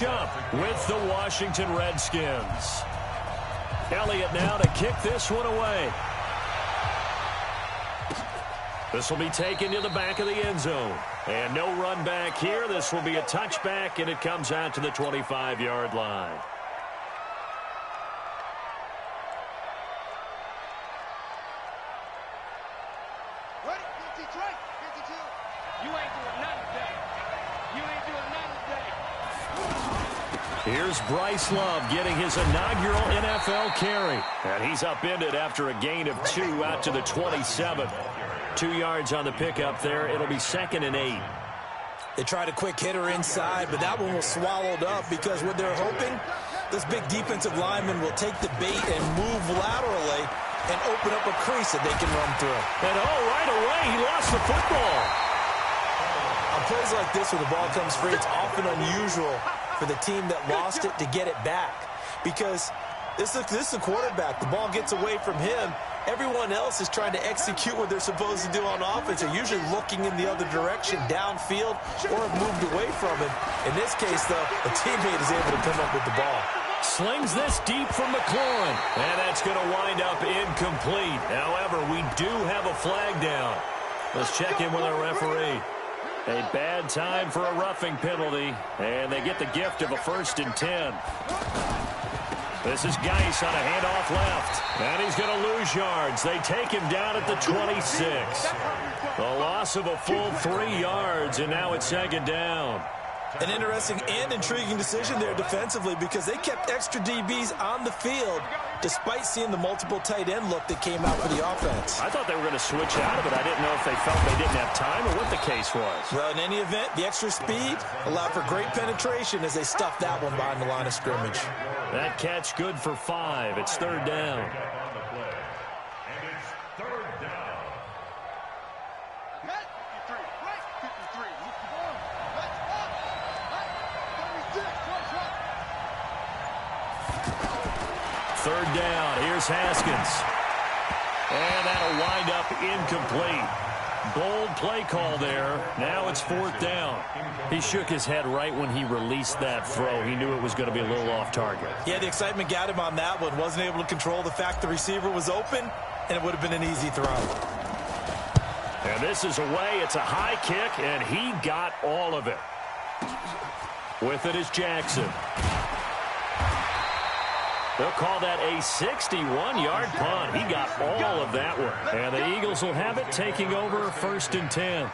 Up with the Washington Redskins. Elliott now to kick this one away. This will be taken to the back of the end zone. And no run back here. This will be a touchback, and it comes out to the 25-yard line. Ready? 53, 52. You ain't doing nothing today. You ain't doing nothing today. Here's Bryce Love getting his inaugural NFL carry. And he's upended after a gain of 2 out to the 27. 2 yards on the pickup there. It'll be 2nd and 8. They tried a quick hitter inside, but that one was swallowed up because what they're hoping, this big defensive lineman will take the bait and move laterally and open up a crease that they can run through. And right away, he lost the football. On plays like this where the ball comes free, it's often unusual for the team that lost it to get it back because this is the quarterback. The ball gets away from him. Everyone else is trying to execute what they're supposed to do on offense. They're usually looking in the other direction, downfield, or have moved away from him. In this case, though, a teammate is able to come up with the ball. Slings this deep from McLaurin, and that's going to wind up incomplete. However, we do have a flag down. Let's check in with our referee. A bad time for a roughing penalty, and they get the gift of a 1st and 10. This is Geis on a handoff left, and he's going to lose yards. They take him down at the 26. The loss of a full 3 yards, and now it's 2nd down. An interesting and intriguing decision there defensively because they kept extra DBs on the field despite seeing the multiple tight end look that came out for the offense. I thought they were going to switch out of it. I didn't know if they felt they didn't have time or what the case was. Well, in any event, the extra speed allowed for great penetration as they stuffed that one behind the line of scrimmage. That catch good for 5. It's 3rd down. Third down. Here's Haskins. And that'll wind up incomplete. Bold play call there. Now it's 4th down. He shook his head right when he released that throw. He knew it was going to be a little off target. Yeah, the excitement got him on that one. Wasn't able to control the fact the receiver was open, and it would have been an easy throw. And this is away. It's a high kick, and he got all of it. With it is Jackson. They'll call that a 61-yard punt. He got all of that one. And the Eagles will have it, taking over 1st and 10.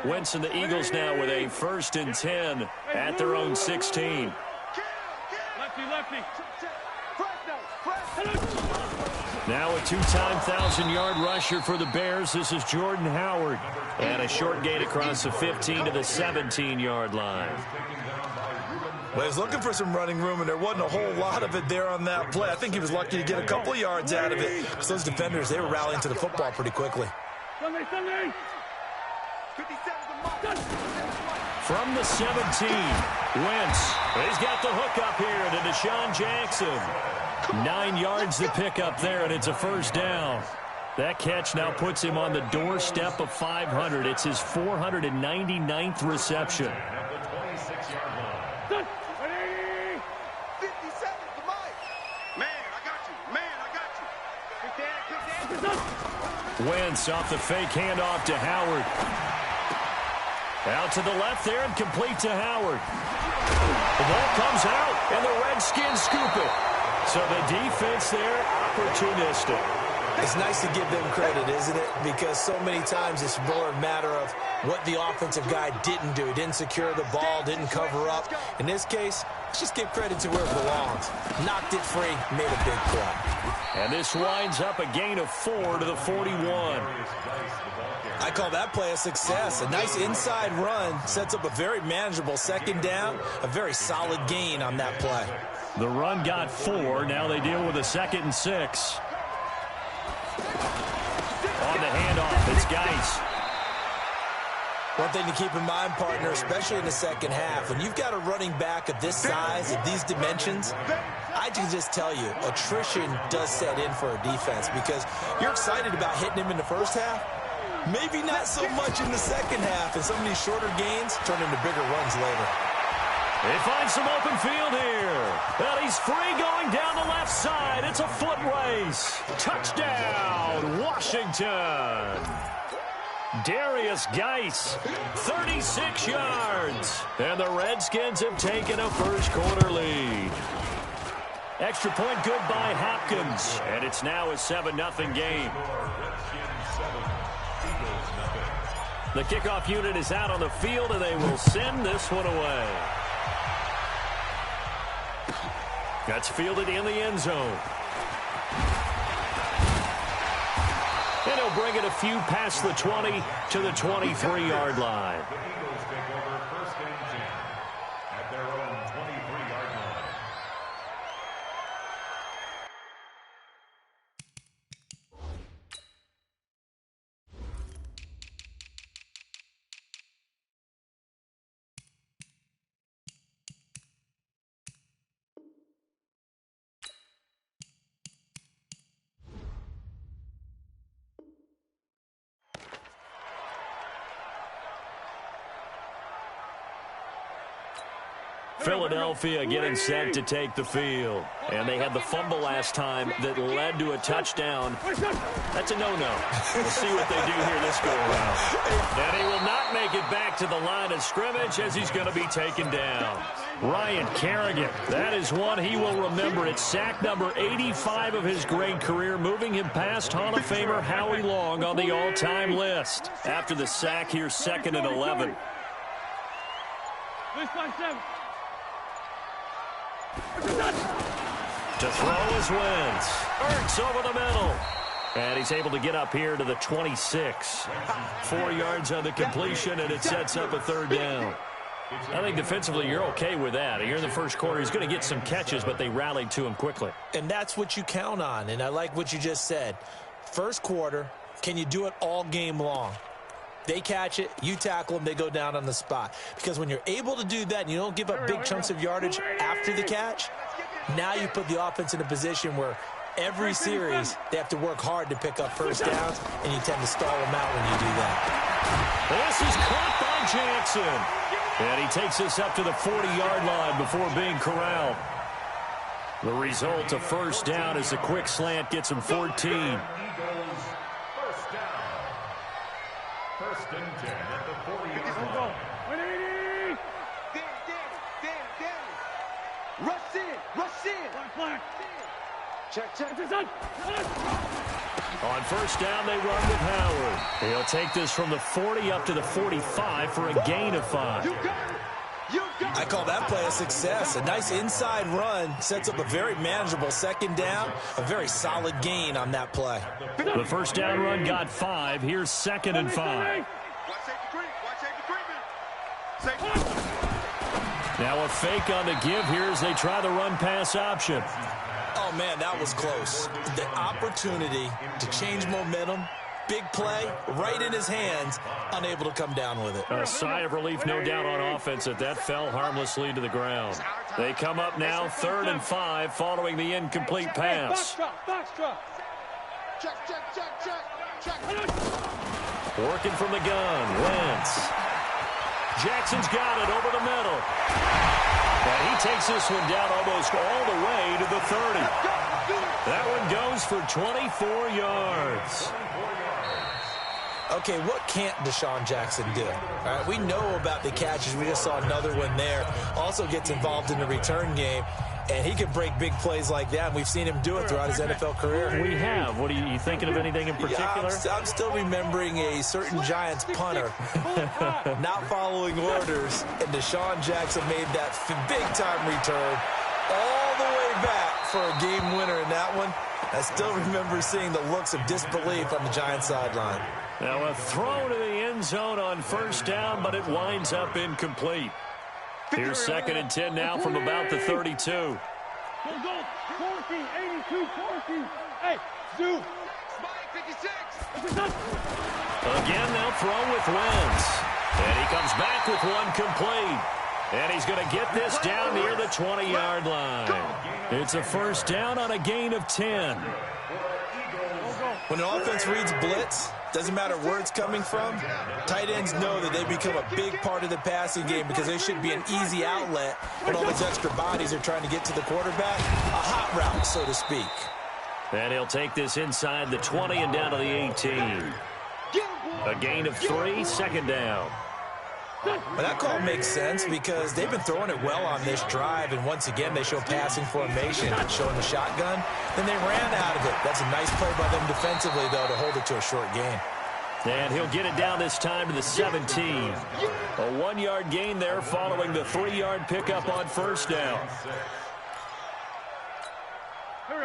Wentz and the Eagles now with a 1st and 10 at their own 16. Now a 2-time 1,000-yard rusher for the Bears. This is Jordan Howard. And a short gain across the 15 to the 17-yard line. Well, he was looking for some running room, and there wasn't a whole lot of it there on that play. I think he was lucky to get a couple yards out of it. Because those defenders, they were rallying to the football pretty quickly. From the 17, Wentz. He's got the hook up here to Deshaun Jackson. 9 yards to pick up there, and it's a 1st down. That catch now puts him on the doorstep of 500. It's his 499th reception. Wentz off the fake handoff to Howard. Out to the left there and complete to Howard. The ball comes out, and the Redskins scoop it. So the defense there, opportunistic. It's nice to give them credit, isn't it? Because so many times it's more a matter of what the offensive guy didn't do. He didn't secure the ball, didn't cover up. In this case, let's just give credit to where it belongs. Knocked it free, made a big play. And this winds up a gain of 4 to the 41. I call that play a success. A nice inside run sets up a very manageable 2nd down, a very solid gain on that play. The run got 4. Now they deal with a 2nd and 6. On the handoff, it's Geis. One thing to keep in mind, partner, especially in the second half, when you've got a running back of this size, of these dimensions, I can just tell you, attrition does set in for a defense because you're excited about hitting him in the first half, Maybe not so much in the second half, and some of these shorter gains turn into bigger runs later. He finds some open field here. And he's free going down the left side. It's a foot race. Touchdown, Washington. Darius Geis, 36 yards. And the Redskins have taken a first-quarter lead. Extra point good by Hopkins. And it's now a 7-0 game. The kickoff unit is out on the field, and they will send this one away. That's fielded in the end zone. And he'll bring it a few past the 20 to the 23-yard line. Eagles take over first and 10 at their own 23-yard line. Philadelphia getting set to take the field. And they had the fumble last time that led to a touchdown. That's a no-no. We'll see what they do here this go-around. And he will not make it back to the line of scrimmage as he's going to be taken down. Ryan Kerrigan, that is one he will remember. It's sack number 85 of his great career, moving him past Hall of Famer Howie Long on the all-time list. After the sack, here's 2nd and 11. To throw is Wentz. Ertz over the middle. And he's able to get up here to the 26. 4 yards on the completion, and it sets up a 3rd down. I think defensively you're okay with that. Here in the first quarter, he's going to get some catches, but they rallied to him quickly. And that's what you count on, and I like what you just said. First quarter, can you do it all game long? They catch it, you tackle them, they go down on the spot. Because when you're able to do that and you don't give up big chunks of yardage after the catch, now you put the offense in a position where every series they have to work hard to pick up first downs, and you tend to stall them out when you do that. This is caught by Jackson. And he takes this up to the 40-yard line before being corralled. The result, a first down as the quick slant gets him 14. First and 10 at the 40-yard line. Rush in. Check. On first down, they run with Howard. He'll take this from the 40 up to the 45 for a gain of 5. I call that play a success. A nice inside run sets up a very manageable 2nd down. A very solid gain on that play. The first down run got 5. Here's 2nd and 5. Now a fake on the give here as they try the run-pass option. Oh, man, that was close. The opportunity to change momentum, big play, right in his hands, unable to come down with it. A sigh of relief, no doubt, on offense that fell harmlessly to the ground. They come up now 3rd and 5 following the incomplete pass. Working from the gun, Wentz. Jackson's got it over the middle. And he takes this one down almost all the way to the 30. That one goes for 24 yards. Okay, what can't Deshaun Jackson do? All right, we know about the catches. We just saw another one there. Also gets involved in the return game, and he can break big plays like that. And we've seen him do it throughout his NFL career. We have. What are you thinking of anything in particular? Yeah, I'm still remembering a certain Giants punter not following orders, and Deshaun Jackson made that big-time return all the way back for a game winner in that one. I still remember seeing the looks of disbelief on the Giants sideline. Now a throw to the end zone on first down, but it winds up incomplete. Here's 2nd and 10 now from about the 32. Go. 14, 82, 14. Hey, Zoo. Spike 56. Again, they'll throw with Wentz. And he comes back with one complete. And he's going to get this down near the 20-yard line. It's a first down on a gain of 10. When an offense reads blitz, Doesn't matter where it's coming from. Tight ends know that they become a big part of the passing game because they should be an easy outlet when all those extra bodies are trying to get to the quarterback. A hot route, so to speak. And he'll take this inside the 20 and down to the 18. A gain of 3, second down. Well, that call makes sense because they've been throwing it well on this drive, and once again they show passing formation, not showing the shotgun. Then they ran out of it. That's a nice play by them defensively, though, to hold it to a short gain. And he'll get it down this time to the 17. A 1-yard gain there following the 3-yard pickup on first down.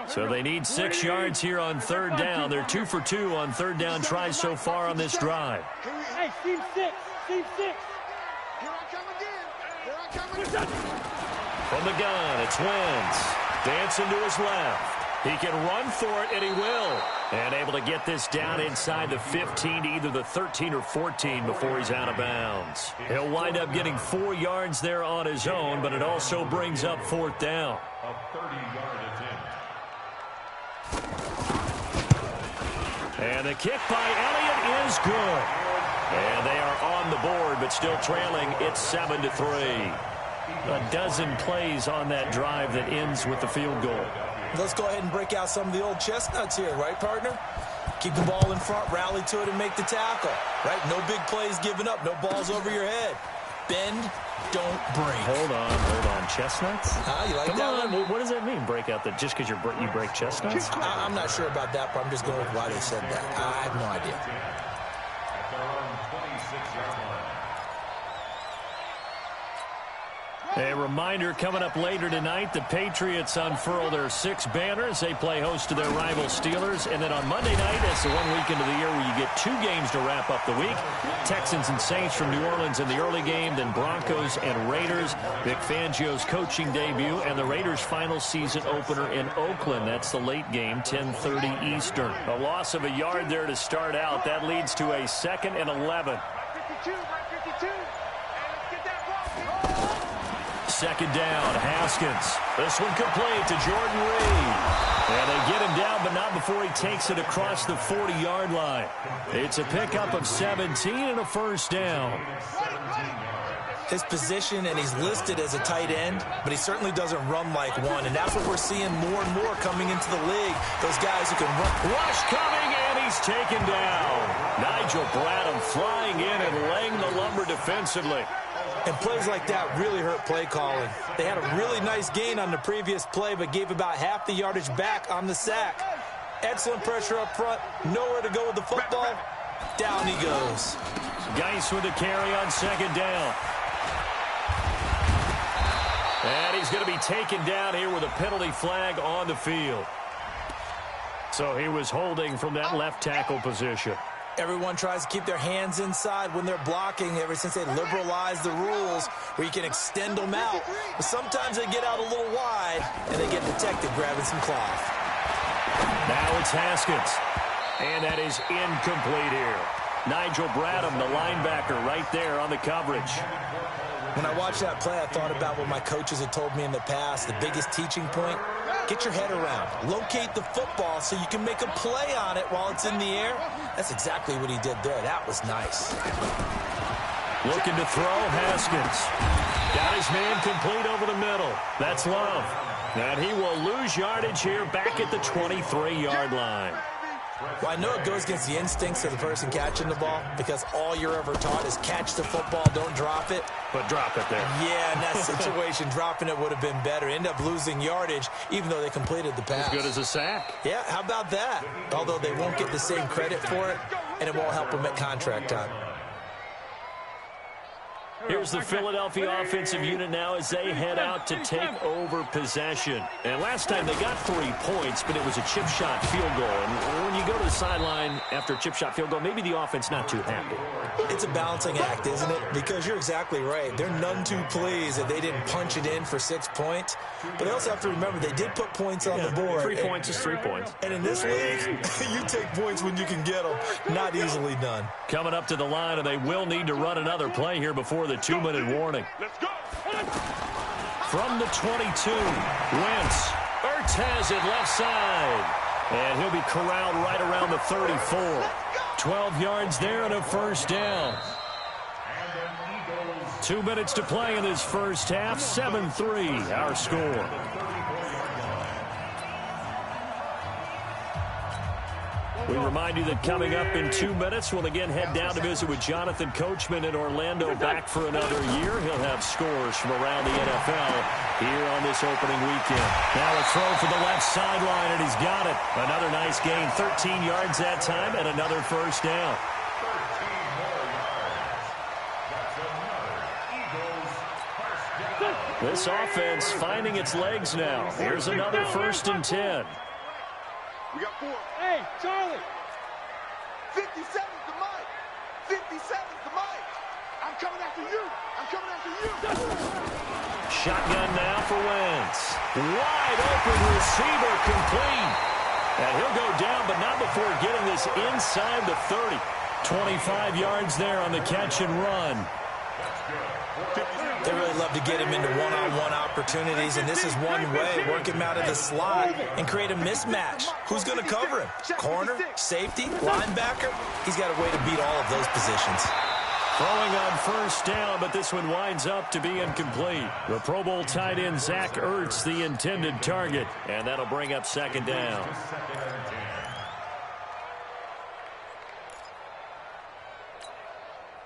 So they need 6 yards here on third down. They're 2 for 2 on third down tries so far on this drive. Hey, team 6. Team 6. Here I come again. Here I come again. From the gun, it's Wentz. Dancing to his left. He can run for it, and he will. And able to get this down inside the 15 to either the 13 or 14 before he's out of bounds. He'll wind up getting 4 yards there on his own, but it also brings up fourth down. A 30-yard attempt. And the kick by Elliott is good. And they are on the board, but still trailing. It's 7-3. A dozen plays on that drive that ends with the field goal. Let's go ahead and break out some of the old chestnuts here, right, partner? Keep the ball in front, rally to it, and make the tackle, right? No big plays given up, no balls over your head. Bend, don't break. Hold on. Chestnuts? You like Come that on. one? What does that mean, break out that just because you break chestnuts? I'm not sure about that, but I'm just going with why they said that. I have no idea. At their own 26-yard line. A reminder coming up later tonight, the Patriots unfurl their 6 banners. They play host to their rival Steelers. And then on Monday night, it's the one weekend of the year where you get 2 games to wrap up the week. Texans and Saints from New Orleans in the early game, then Broncos and Raiders. Vic Fangio's coaching debut, and the Raiders' final season opener in Oakland. That's the late game, 10:30 Eastern. A loss of a yard there to start out. That leads to a 2nd and 11. 52, right 52. And let's get that ball. Second down, Haskins. This one complete to Jordan Reed. And they get him down, but not before he takes it across the 40-yard line. It's a pickup of 17 and a first down. His position, and he's listed as a tight end, but he certainly doesn't run like one, and that's what we're seeing more and more coming into the league. Those guys who can run. Rush coming, and he's taken down. Nigel Bradham flying in and laying the lumber defensively. And plays like that really hurt play calling. They had a really nice gain on the previous play, but gave about half the yardage back on the sack. Excellent pressure up front. Nowhere to go with the football. Down he goes. Geis with the carry on second down. And he's going to be taken down here with a penalty flag on the field. So he was holding from that left tackle position. Everyone tries to keep their hands inside when they're blocking ever since they liberalized the rules where you can extend them out. But sometimes they get out a little wide, and they get detected grabbing some cloth. Now it's Haskins. And that is incomplete here. Nigel Bradham, the linebacker, right there on the coverage. When I watched that play, I thought about what my coaches had told me in the past. The biggest teaching point, get your head around. Locate the football so you can make a play on it while it's in the air. That's exactly what he did there. That was nice. Looking to throw, Haskins. Got his man complete over the middle. That's Love. And he will lose yardage here back at the 23-yard line. Well, I know it goes against the instincts of the person catching the ball because all you're ever taught is catch the football, don't drop it. But drop it there. Yeah, in that situation, dropping it would have been better. End up losing yardage, even though they completed the pass. As good as a sack. Yeah, how about that? Although they won't get the same credit for it, and it won't help them at contract time. Here's the Philadelphia offensive unit now as they head out to take over possession. And last time they got 3 points, but it was a chip shot field goal. And when you go to the sideline after a chip shot field goal, maybe the offense not too happy. It's a balancing act, isn't it? Because you're exactly right. They're none too pleased that they didn't punch it in for 6 points. But they also have to remember they did put points on the board. 3 points is 3 points. And in this league, you take points when you can get them. Not easily done. Coming up to the line, and they will need to run another play here before the 2-minute warning. Let's go. From the 22, Wentz. Ertz has it left side. And he'll be corralled right around the 34. 12 yards there and a first down. 2 minutes to play in this first half. 7-3 our score. We remind you that coming up in 2 minutes, we'll again head down to visit with Jonathan Coachman in Orlando, back for another year. He'll have scores from around the NFL here on this opening weekend. Now a throw for the left sideline, and he's got it. Another nice gain, 13 yards that time, and another first down. This offense finding its legs now. Here's another 1st and 10. We got 4. Hey, Charlie. 57's the mic. 57's the mic. I'm coming after you. I'm coming after you. Shotgun now for Wentz. Wide open receiver, complete. And he'll go down, but not before getting this inside the 30. 25 yards there on the catch and run. They really love to get him into one-on-one opportunities, and this is one way. Work him out of the slot and create a mismatch. Who's going to cover him? Corner, safety, linebacker? He's got a way to beat all of those positions. Throwing on first down, but this one winds up to be incomplete. The Pro Bowl tight end Zach Ertz, the intended target, and that'll bring up 2nd down.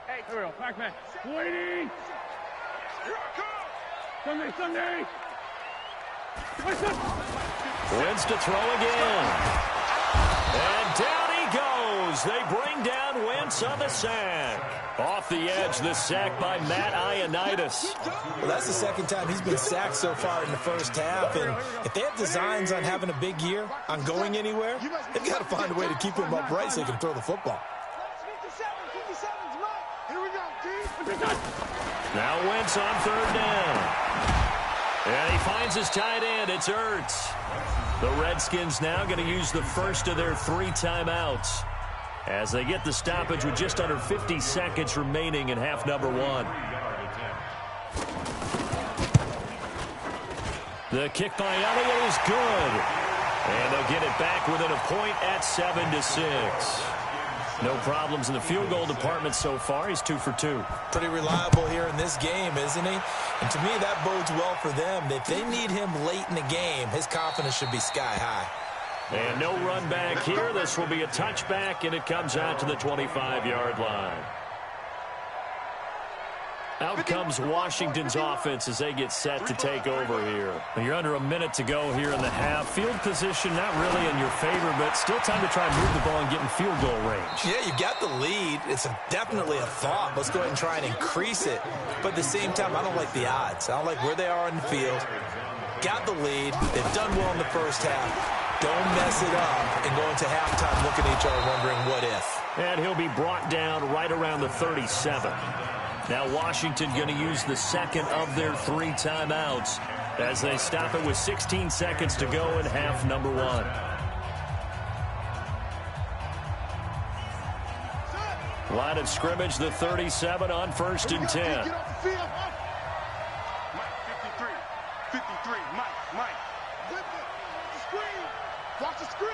Hey, here we go. Back man. Waiting. Here I come. Sunday. Wentz to throw again. And down he goes. They bring down Wentz on the sack. Off the edge, the sack by Matt Ioannidis. Well, that's the 2nd time he's been sacked so far in the first half. And if they have designs on having a big year, on going anywhere, they've got to find a way to keep him upright so he can throw the football. 57's right. Here we go, D. Now Wentz on 3rd down. And he finds his tight end. It's Ertz. The Redskins now going to use the first of their 3 timeouts as they get the stoppage with just under 50 seconds remaining in half number 1. The kick by Elliott is good. And they'll get it back within a point at 7-6. No problems in the field goal department so far. He's 2 for 2. Pretty reliable here in this game, isn't he? And to me, that bodes well for them. If they need him late in the game, his confidence should be sky high. And no run back here. This will be a touchback, and it comes out to the 25-yard line. Out comes Washington's offense as they get set to take over here. You're under a minute to go here in the half. Field position not really in your favor, but still time to try and move the ball and get in field goal range. Yeah, you got the lead. It's definitely a thought. Let's go ahead and try and increase it. But at the same time, I don't like the odds. I don't like where they are in the field. Got the lead. They've done well in the first half. Don't mess it up and go into halftime looking at each other wondering what if. And he'll be brought down right around the 37. Now Washington going to use the 2nd of their 3 timeouts as they stop it with 16 seconds to go in half number 1. Line of scrimmage, the 37 on 1st and 10. Get off the field. Mike, 53. 53. Mike. Flip it. The screen. Watch the screen.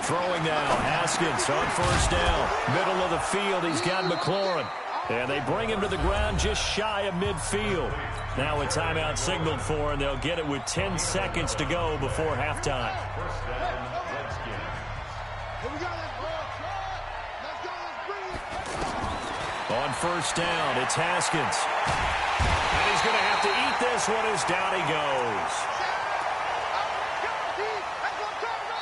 Throwing now, Haskins on 1st down. Middle of the field, he's got McLaurin. And they bring him to the ground just shy of midfield. Now a timeout signaled for, and they'll get it with 10 seconds to go before halftime. On 1st down, it's Haskins. And he's going to have to eat this one as down he goes.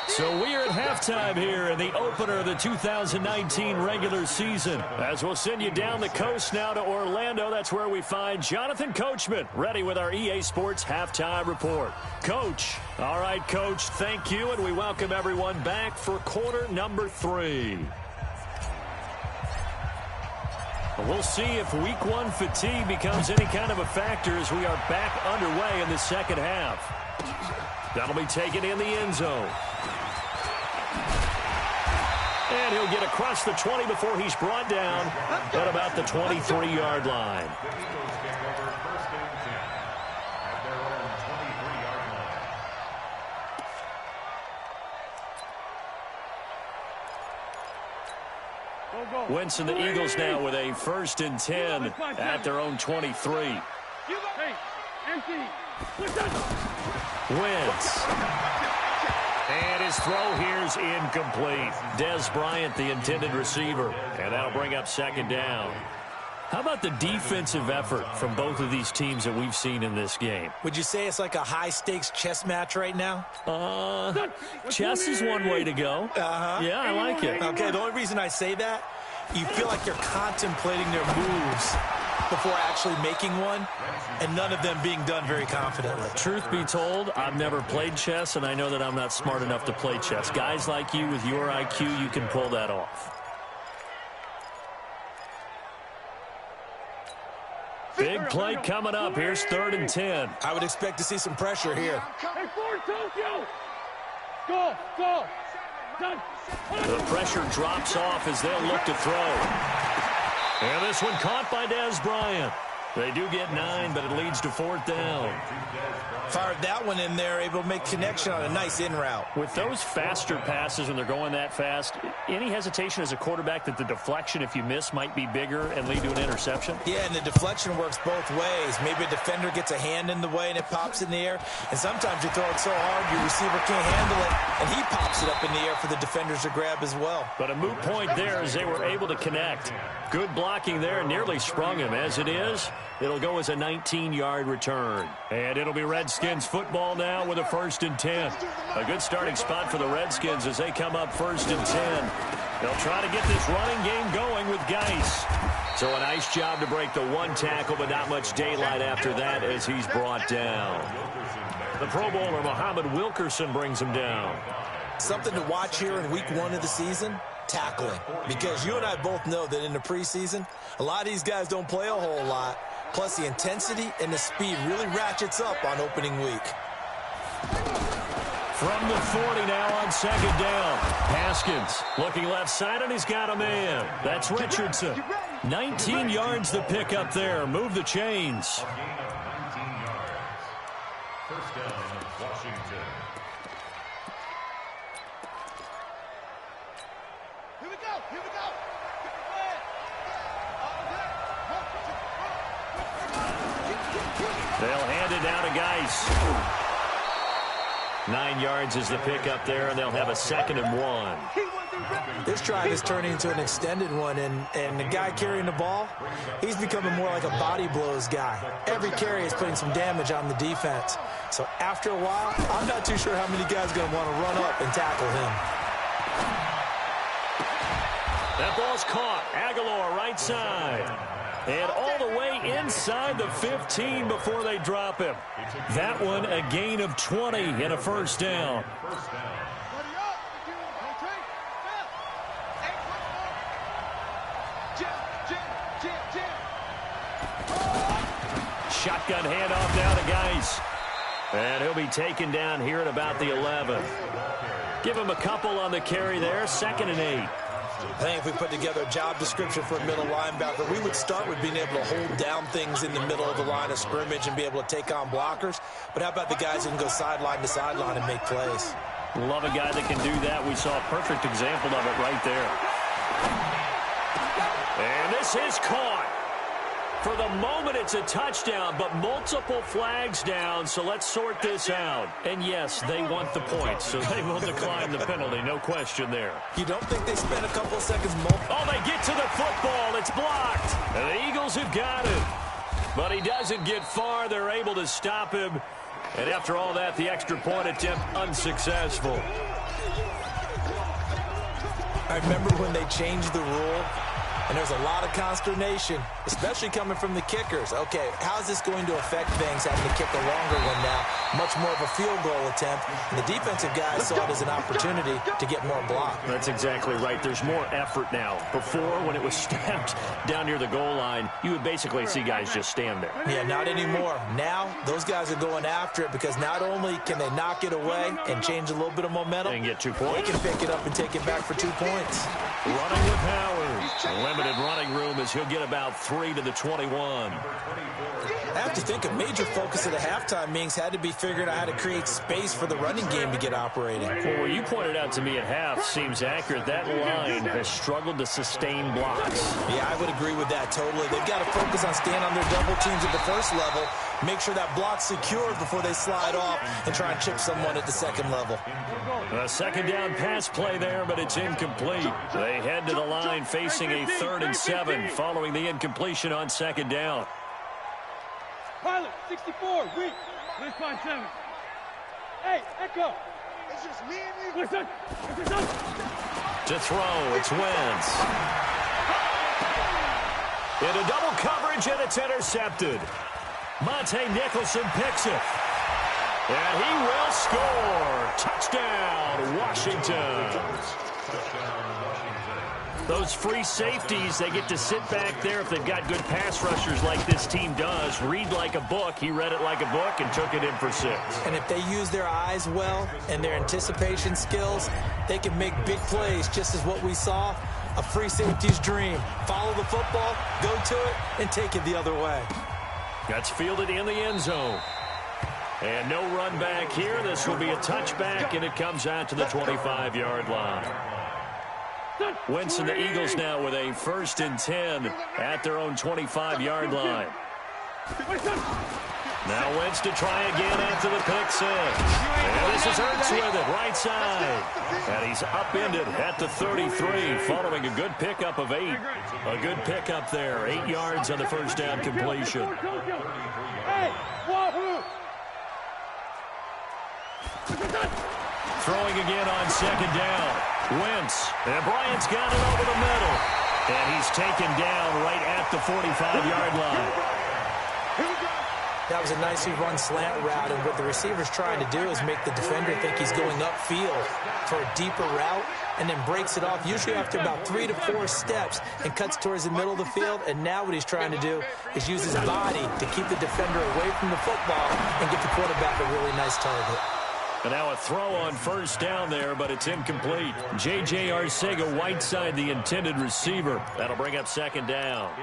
So we are at halftime here in the opener of the 2019 regular season. As we'll send you down the coast now to Orlando, that's where we find Jonathan Coachman, ready with our EA Sports halftime report. Coach. All right, Coach, thank you, and we welcome everyone back for quarter number 3. We'll see if week 1 fatigue becomes any kind of a factor as we are back underway in the second half. That'll be taken in the end zone. And he'll get across the 20 before he's brought down at about the 23-yard line. Winston, the Eagles now with a 1st and 10 at their own 23. Wentz. And his throw here's incomplete. Dez Bryant, the intended receiver. And that'll bring up 2nd down. How about the defensive effort from both of these teams that we've seen in this game? Would you say it's like a high-stakes chess match right now? Chess is one way to go. Yeah, I like it. Okay, the only reason I say that, you feel like you're contemplating their moves before actually making one, and none of them being done very confidently. Truth be told, I've never played chess, and I know that I'm not smart enough to play chess. Guys like you with your IQ, you can pull that off. Big play coming up. Here's 3rd and 10. I would expect to see some pressure here. Hey, forward, Tokyo! Go, go! Done. The pressure drops off as they'll look to throw. And this one caught by Dez Bryant. They do get 9, but it leads to 4th down. Fired that one in there, able to make connection on a nice in route. With those faster passes when they're going that fast, any hesitation as a quarterback that the deflection, if you miss, might be bigger and lead to an interception? Yeah, and the deflection works both ways. Maybe a defender gets a hand in the way and it pops in the air. And sometimes you throw it so hard your receiver can't handle it, and he pops it up in the air for the defenders to grab as well. But a moot point there as they were able to connect. Good blocking there, nearly sprung him. As it is, it'll go as a 19-yard return. And it'll be Redskins football now with a 1st and 10. A good starting spot for the Redskins as they come up 1st and 10. They'll try to get this running game going with Geis. So a nice job to break the 1 tackle, but not much daylight after that as he's brought down. The Pro Bowler, Muhammad Wilkerson, brings him down. Something to watch here in week 1 of the season, tackling. Because you and I both know that in the preseason, a lot of these guys don't play a whole lot. Plus, the intensity and the speed really ratchets up on opening week. From the 40 now on 2nd down. Haskins looking left side, and he's got a man. That's Richardson. 19 yards to pick up there. Move the chains. First down, Washington. Here we go, here we go. They'll hand it down to Geis. 9 yards is the pickup there, and they'll have a 2nd and 1. This drive is turning into an extended one, and the guy carrying the ball, he's becoming more like a body blows guy. Every carry is putting some damage on the defense. So after a while, I'm not too sure how many guys are going to want to run up and tackle him. That ball's caught. Aguilar right side. And all the way inside the 15 before they drop him. That one a gain of 20 and a 1st down. Shotgun handoff now to Geis. And he'll be taken down here at about the 11. Give him a couple on the carry there. 2nd and 8. I think if we put together a job description for a middle linebacker, we would start with being able to hold down things in the middle of the line of scrimmage and be able to take on blockers. But how about the guys who can go sideline to sideline and make plays? Love a guy that can do that. We saw a perfect example of it right there. And this is caught. For the moment, it's a touchdown, but multiple flags down, so let's sort this out. And yes, they want the points, so they will decline the penalty, no question there. You don't think they spent a couple of seconds Oh, they get to the football. It's blocked. And the Eagles have got it. But he doesn't get far. They're able to stop him. And after all that, the extra point attempt unsuccessful. I remember when they changed the rule, and there's a lot of consternation, especially coming from the kickers. Okay, how's this going to affect things having to kick a longer one now? Much more of a field goal attempt. And the defensive guys saw it as an opportunity to get more block. That's exactly right. There's more effort now. Before, when it was snapped down near the goal line, you would basically see guys just stand there. Yeah, not anymore. Now, those guys are going after it because not only can they knock it away and change a little bit of momentum, and get 2 points. They can pick it up and take it back for 2 points. Running with Howard. limited running room as he'll get about 3 to the 21. I have to think a major focus of the halftime meetings had to be figuring out how to create space for the running game to get operating. Well, what you pointed out to me at half seems accurate. That line has struggled to sustain blocks. Yeah, I would agree with that totally. They've got to focus on staying on their double teams at the first level, make sure that block's secured before they slide off and try and chip someone at the second level. A second down pass play there, but it's incomplete. They head to the line facing a 3rd and 7 following the incompletion on second down. Pilot, 64, weak. 957. Hey, Echo. It's just me and you. Listen. To throw, it's Wentz. Into double coverage, and it's intercepted. Monte Nicholson picks it. And he will score. Touchdown, Washington. Those free safeties, they get to sit back there if they've got good pass rushers like this team does. Read like a book. He read it like a book and took it in for 6. And if they use their eyes well and their anticipation skills, they can make big plays, just as what we saw. A free safety's dream. Follow the football, go to it, and take it the other way. That's fielded in the end zone. And no run back here. This will be a touchback, and it comes out to the 25-yard line. Wentz and the Eagles now with a 1st and 10 at their own 25-yard line. Now Wentz to try again after the pick 6. And this is Ertz with it, right side. And he's upended at the 33 following a good pickup of 8. A good pickup there, 8 yards on the first down completion. Hey, Wahoo! Throwing again on second down. Wentz. And Bryant's got it over the middle. And he's taken down right at the 45-yard line. That was a nicely run slant route, and what the receiver's trying to do is make the defender think he's going upfield for a deeper route, and then breaks it off, usually after about 3 to 4 steps, and cuts towards the middle of the field. And now what he's trying to do is use his body to keep the defender away from the football and get the quarterback a really nice target. And now a throw on first down there, but it's incomplete. J.J. Arcega-Whiteside, the intended receiver. That'll bring up second down.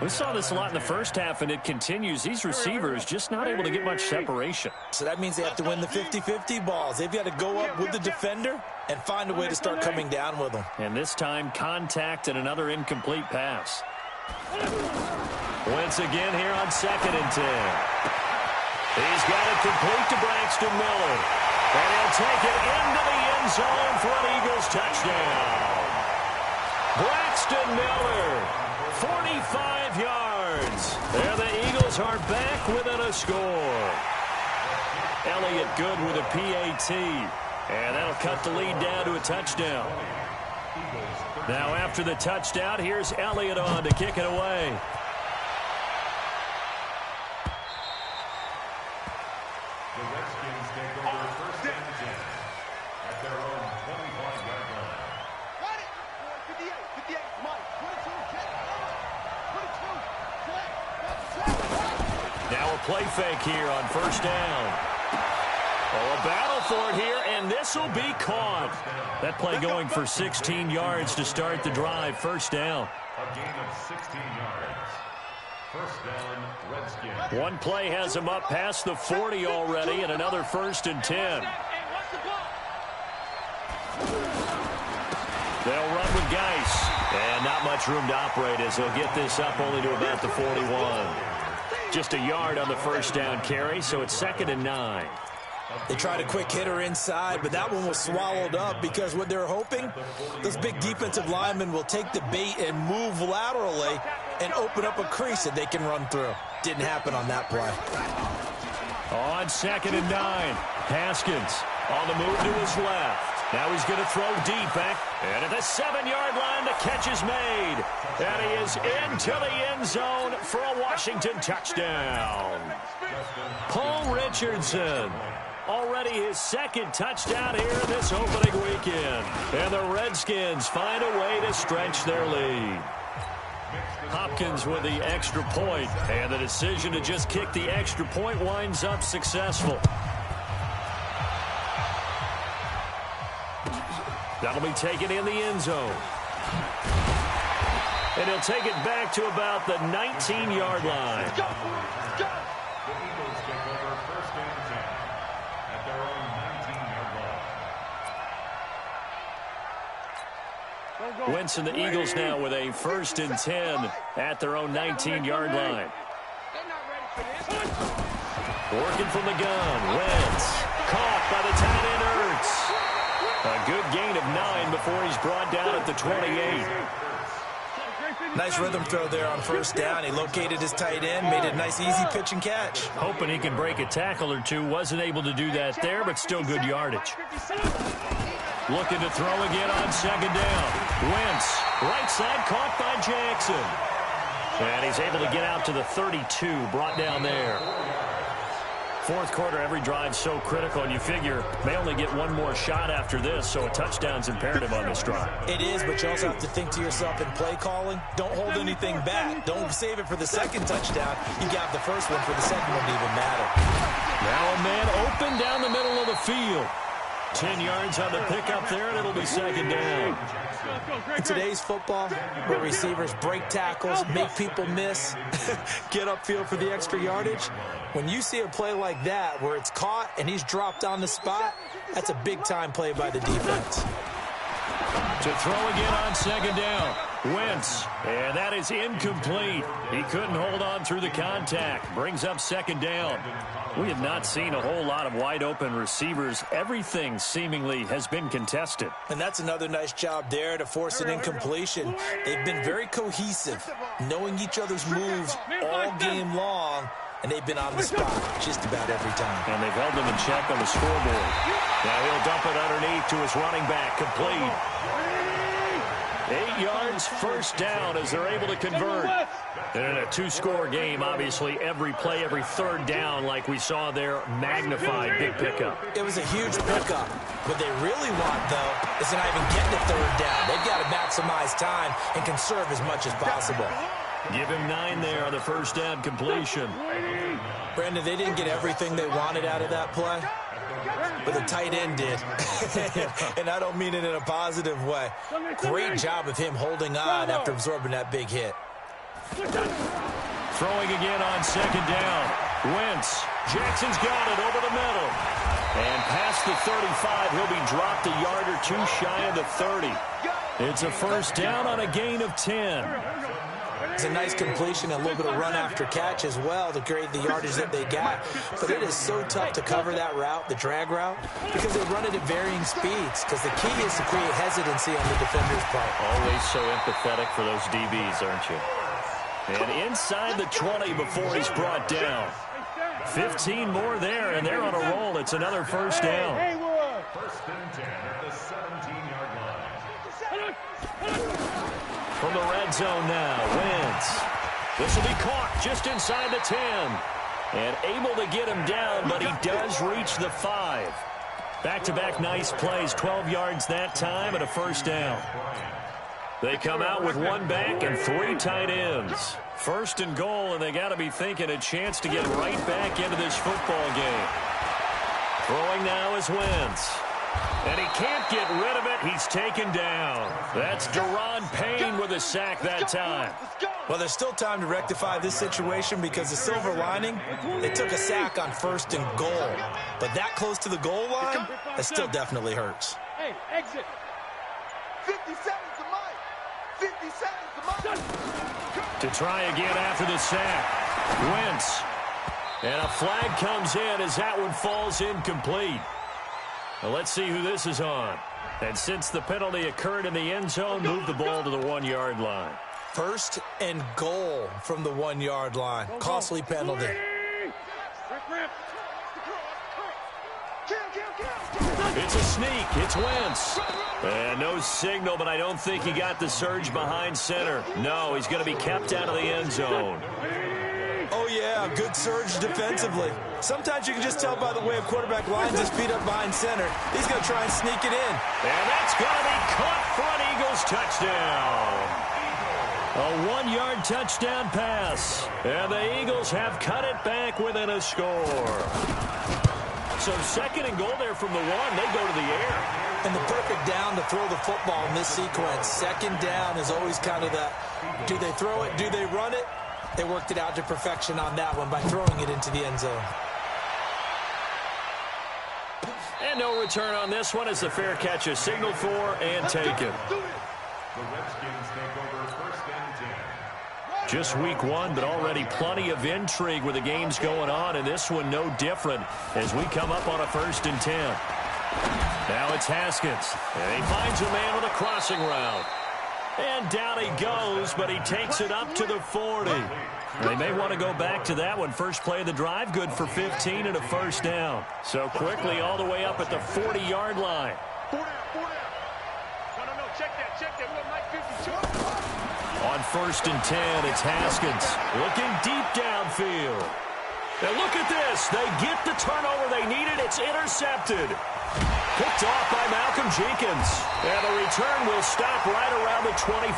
We saw this a lot in the first half, and it continues. These receivers just not able to get much separation. So that means they have to win the 50-50 balls. They've got to go up with the defender and find a way to start coming down with them. And this time, contact and another incomplete pass. Wentz again here on 2nd and 10. He's got it complete to Braxton Miller. And he'll take it into the end zone for an Eagles touchdown. Braxton Miller, 45 yards. And the Eagles are back within a score. Elliott good with a PAT. And that'll cut the lead down to a touchdown. Now after the touchdown, here's Elliott on to kick it away. Play fake here on first down. Oh, a battle for it here, and this will be caught. That play going for 16 yards to start the drive. First down. A gain of 16 yards. First down, Redskins. One play has him up past the 40 already, and another 1st and 10. They'll run with Geis. And not much room to operate as he'll get this up only to about the 41. Just a yard on the first down carry, so it's 2nd and 9. They tried a quick hitter inside, but that one was swallowed up because what they're hoping, those big defensive linemen will take the bait and move laterally and open up a crease that they can run through. Didn't happen on that play. On 2nd and 9, Haskins on the move to his left. Now he's going to throw deep back. And at the 7-yard line, the catch is made. And he is into the end zone for a Washington touchdown. Paul Richardson. Already his 2nd touchdown here this opening weekend. And the Redskins find a way to stretch their lead. Hopkins with the extra point. And the decision to just kick the extra point winds up successful. That'll be taken in the end zone. And he'll take it back to about the 19-yard line. The Eagles take over first and 10 at their own 19-yard line. Wentz and the Eagles now with a first and 10 at their own 19-yard line. Working from the gun, Wentz. Caught by the tight end, Ertz. A good gain of 9 before he's brought down at the 28. Nice rhythm throw there on first down. He located his tight end, made it a nice, easy pitch and catch. Hoping he can break a tackle or two. Wasn't able to do that there, but still good yardage. Looking to throw again on second down. Wentz, right side, caught by Jackson. And he's able to get out to the 32, brought down there. Fourth quarter, every drive's so critical, and you figure may only get one more shot after this, so a touchdown's imperative on this drive. It is, but you also have to think to yourself in play calling, don't hold anything back. Don't save it for the second touchdown. You got the first one for the second one to even matter. Now a man open down the middle of the field. 10 yards on the pickup there, and it'll be second down. In today's football, where receivers break tackles, make people miss, get upfield for the extra yardage, when you see a play like that where it's caught and he's dropped on the spot, that's a big-time play by the defense. To throw again on second down, Wentz, and that is incomplete. He couldn't hold on through the contact. Brings up second down. We have not seen a whole lot of wide-open receivers. Everything seemingly has been contested. And that's another nice job there to force an incompletion. They've been very cohesive, knowing each other's moves all game long, and they've been on the spot just about every time. And they've held them in check on the scoreboard. Now he'll dump it underneath to his running back, complete. 8 yards, first down as they're able to convert. And in a two-score game, obviously, every play, every third down, like we saw there, magnified, big pickup. It was a huge pickup. What they really want, though, is to not even get the third down. They've got to maximize time and conserve as much as possible. Give him 9 there on the first down completion. Brandon, they didn't get everything they wanted out of that play, but the tight end did. And I don't mean it in a positive way. Great job of him holding on after absorbing that big hit. Throwing again on second down. Wentz. Jackson's got it over the middle. And past the 35, he'll be dropped a yard or two shy of the 30. It's a first down on a gain of 10. It's a nice completion, a little bit of run after catch as well to create the yardage that they got. But it is so tough to cover that route, the drag route, because they run it at varying speeds. Because the key is to create hesitancy on the defender's part. Always so empathetic for those DBs, aren't you? And inside the 20 before he's brought down. 15 more there, and they're on a roll. It's another first down. First and 10 at the 17-yard line. From the red zone now, Wentz. This will be caught just inside the 10. And able to get him down, but he does reach the 5. Back-to-back nice plays, 12 yards that time and a first down. They come out with one back and 3 tight ends. First and goal, and they got to be thinking a chance to get right back into this football game. Throwing now is Wentz. And he can't get rid of it. He's taken down. That's Deron Payne with a sack that time. Well, there's still time to rectify this situation because the silver lining, they took a sack on first and goal. But that close to the goal line, that still definitely hurts. Hey, exit. 57's the mic. 57's the mic. To try again after the sack. Wentz. And a flag comes in as that one falls incomplete. Now let's see who this is on. And since the penalty occurred in the end zone, move the ball to the 1-yard line. First and goal from the 1-yard line. Costly penalty. It's a sneak. It's Wentz. And no signal, but I don't think he got the surge behind center. No, he's going to be kept out of the end zone. Oh, yeah, good surge defensively. Sometimes you can just tell by the way a quarterback lines his feet up behind center. He's going to try and sneak it in. And that's going to be caught for an Eagles touchdown. A 1-yard touchdown pass. And the Eagles have cut it back within a score. So second and goal there from the one. They go to the air. And the perfect down to throw the football in this sequence. Second down is always kind of the, do they throw it, do they run it? They worked it out to perfection on that one by throwing it into the end zone. And no return on this one as the fair catch is signaled for and taken. The Redskins take over first and 10. Just week one, but already plenty of intrigue with the games going on, and this one no different as we come up on a 1st and 10. Now it's Haskins, and he finds a man with a crossing route. And down he goes, but he takes it up to the 40. They may want to go back to that one. First play of the drive, good for 15 and a first down. So quickly all the way up at the 40-yard line. 4 down, 4 down. No, check that. We're on like 52. On 1st and 10, it's Haskins looking deep downfield. Now look at this. They get the turnover they needed. It's intercepted. Picked off by Malcolm Jenkins. And the return will stop right around the 25.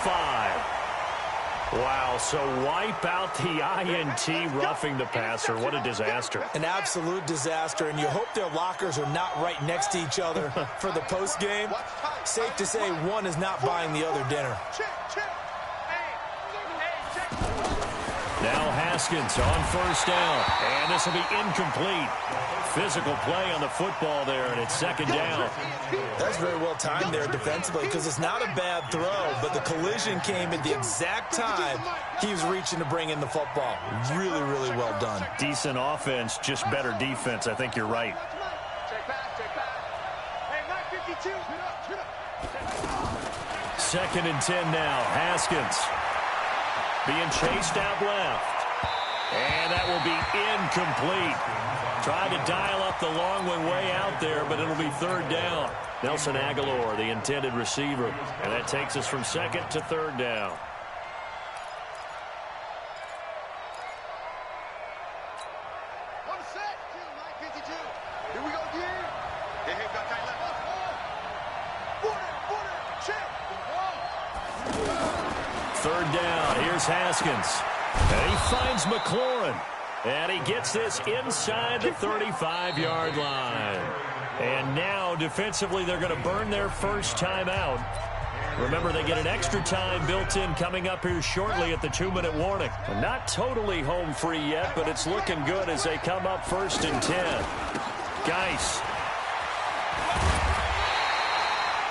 Wow, so wipe out the INT roughing the passer. What a disaster. An absolute disaster, and you hope their lockers are not right next to each other for the postgame. Safe to say one is not buying the other dinner. Now Haskins on 1st down, and this will be incomplete. Physical play on the football there, and it's 2nd down. That's very well timed there defensively because it's not a bad throw, but the collision came at the exact time he was reaching to bring in the football. Really, really well done. Decent offense, just better defense. I think you're right. Check back. Hey, 952. 2nd and 10 now. Haskins being chased out left. And that will be incomplete. Tried to dial up the long one way out there, but it'll be 3rd down. Nelson Aguilar, the intended receiver. And that takes us from 2nd to 3rd down. One set. 952. Here we go again. Hey, got tight left. 4 down. Check. 3rd down. Here's Haskins. And he finds McLaurin. And he gets this inside the 35-yard line. And now, defensively, they're going to burn their first timeout. Remember, they get an extra time built in coming up here shortly at the 2-minute warning. Not totally home free yet, but it's looking good as they come up 1st and 10. Geis.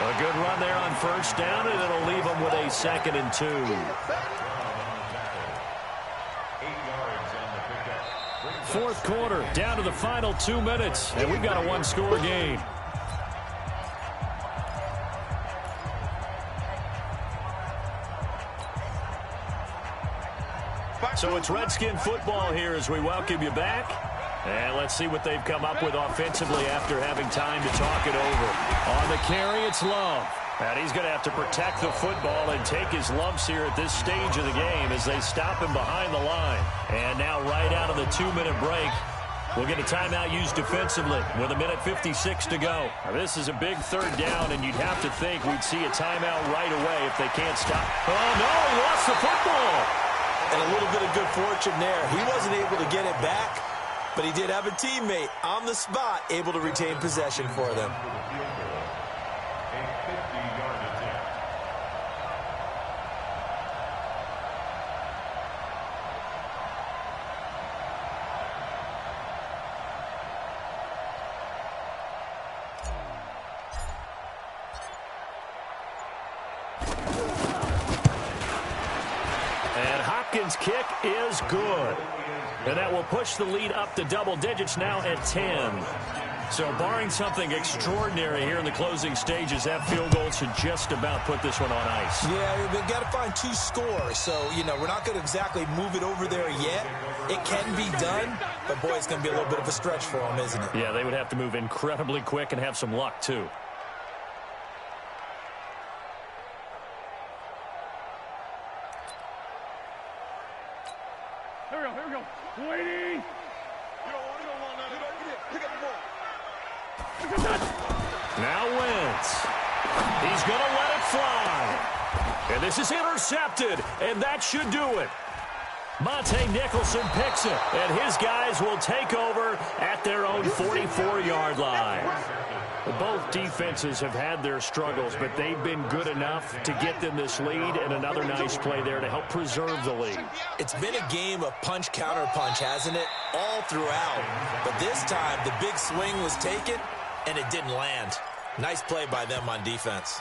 A good run there on 1st down, and it'll leave them with a 2nd and 2. 4th quarter, down to the final 2 minutes, and we've got a 1-score game. So it's Redskin football here as we welcome you back. And let's see what they've come up with offensively after having time to talk it over. On the carry, it's Love. And he's going to have to protect the football and take his lumps here at this stage of the game as they stop him behind the line. And now right out of the 2-minute break, we'll get a timeout used defensively with 1:56 to go. Now, this is a big 3rd down, and you'd have to think we'd see a timeout right away if they can't stop. Oh, no, he lost the football. And a little bit of good fortune there. He wasn't able to get it back, but he did have a teammate on the spot able to retain possession for them. Kick is good. And that will push the lead up to double digits now at 10. So barring something extraordinary here in the closing stages, that field goal should just about put this one on ice. Yeah, we've got to find 2 scores. So, we're not going to exactly move it over there yet. It can be done, but boy, it's going to be a little bit of a stretch for them, isn't it? Yeah, they would have to move incredibly quick and have some luck, too. Here we go. Waiting. You don't want that. Pick up the ball. Now Wentz. He's going to let it fly. And this is intercepted, and that should do it. Monte Nicholson picks it, and his guys will take over at their own 44-yard line. Both defenses have had their struggles, but they've been good enough to get them this lead, and another nice play there to help preserve the lead. It's been a game of punch-counter-punch, hasn't it? All throughout. But this time, the big swing was taken, and it didn't land. Nice play by them on defense.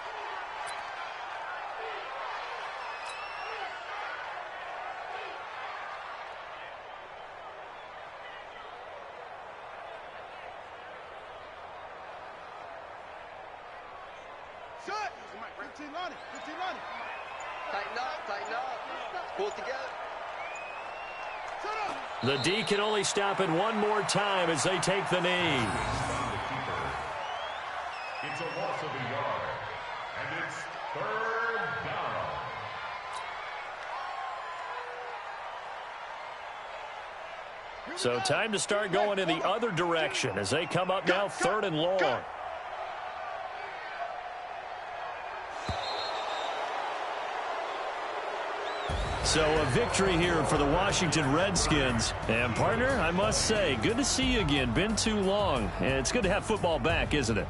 Shut! 15 on it. 15 on it. Tighten up. Tighten up. Pull it together. Shut up! The D can only stop it one more time as they take the knee. It's a loss of a yard, and it's 3rd down. So time to start going in the other direction as they come up now 3rd and long. So a victory here for the Washington Redskins. And, partner, I must say, good to see you again. Been too long. And it's good to have football back, isn't it?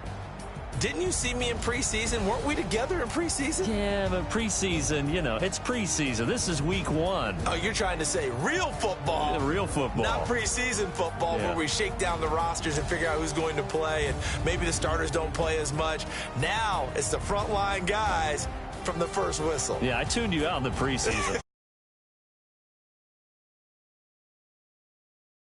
Didn't you see me in preseason? Weren't we together in preseason? Yeah, but preseason, you know, it's preseason. This is week 1. Oh, you're trying to say real football. Yeah, real football. Not preseason football where we shake down the rosters and figure out who's going to play, and maybe the starters don't play as much. Now it's the frontline guys from the first whistle. Yeah, I tuned you out in the preseason.